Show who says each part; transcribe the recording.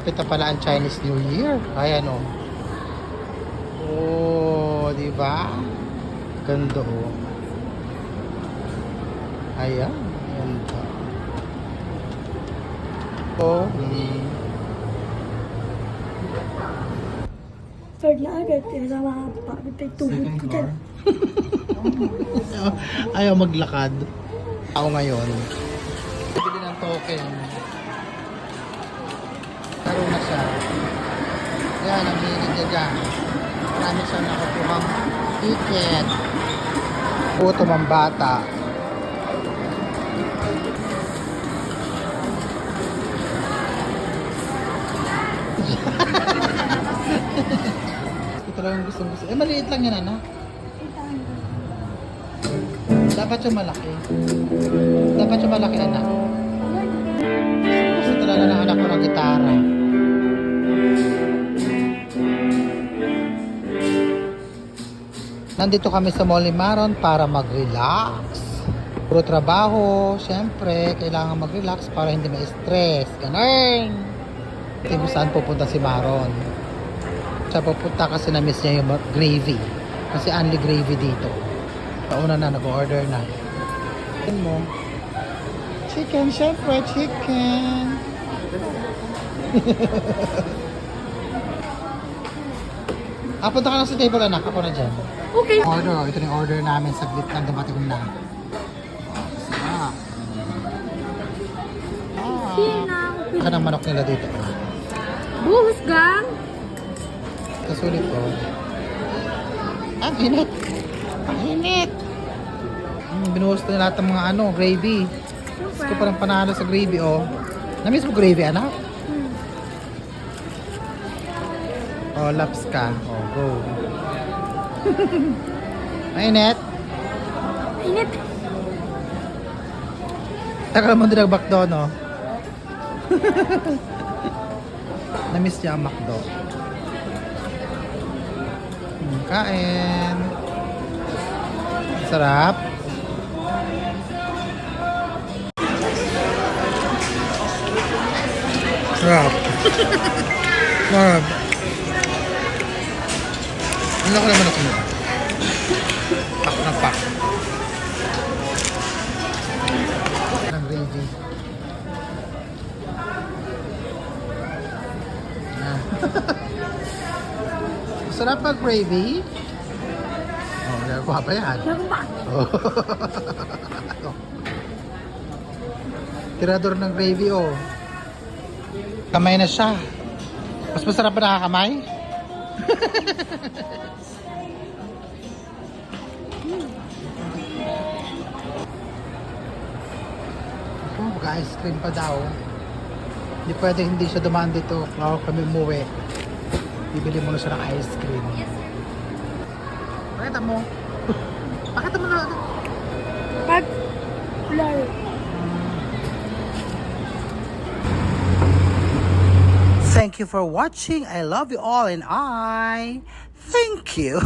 Speaker 1: Kapit na pala ang Chinese New Year. Ayan o. Oh, di ba? Ganda o. Ayan. Ganda. Oh.
Speaker 2: Third na agad. Kaya sa mga papitay tuhod ko dyan.
Speaker 1: Ayaw maglakad. Ako ngayon. Bili ng token. Taro na siya. Yan, ang hilig niya dyan. Marami siya nakukuhang ticket. Puto mang bata. Ito talagang gusto. Eh, maliit lang yan, anak. Dapat yung malaki. Dapat yung malaki, anak. Gusto talaga ng anak ko ng gitara. Nandito kami sa Molimaron para mag-relax. Puro trabaho, syempre, kailangan mag-relax para hindi ma-stress. Ganun! Kung saan pupunta si Maron. Siya pupunta kasi na-miss niya yung gravy. Kasi only gravy dito. Pauna na, nag-order na. Chicken mo. Chicken, syempre, chicken. Punta ka na sa table, anak. Ako na dyan.
Speaker 2: Okay.
Speaker 1: Order. Ito na yung order namin. Saglit lang, dumating na. Sarap. Saka ng manok nila dito.
Speaker 2: Buhos gang.
Speaker 1: Kasulit ko. Ang init. Ang init. Binuhos na lahat ng mga gravy. Gusto ko parang panalo sa gravy, oh. Namiss mo gravy, anak? Oh, laps ka. Oh, go. Mainit.
Speaker 2: Init.
Speaker 1: Tagal mo din nagbakdo, no? Namiss niya ang McDo. Kain. Sarap. Sarap. Sarap. Ano ko naman ako mo? Pak ng pak. Ng gravy. Sarap pag gravy. Oh, nagawa pa yan. Oh. Tirador ng gravy, oh. Kamay na siya. Mas masarap pa nakakamay? Oh, mag-ice cream pa daw. Hindi pwede hindi siya dumaan dito. Bago kami umuwi. Bibili mo na siya ng ice cream. Pakita mo. Pakita mo na.
Speaker 2: Pag blur.
Speaker 1: Thank you for watching. I love you all and I thank you.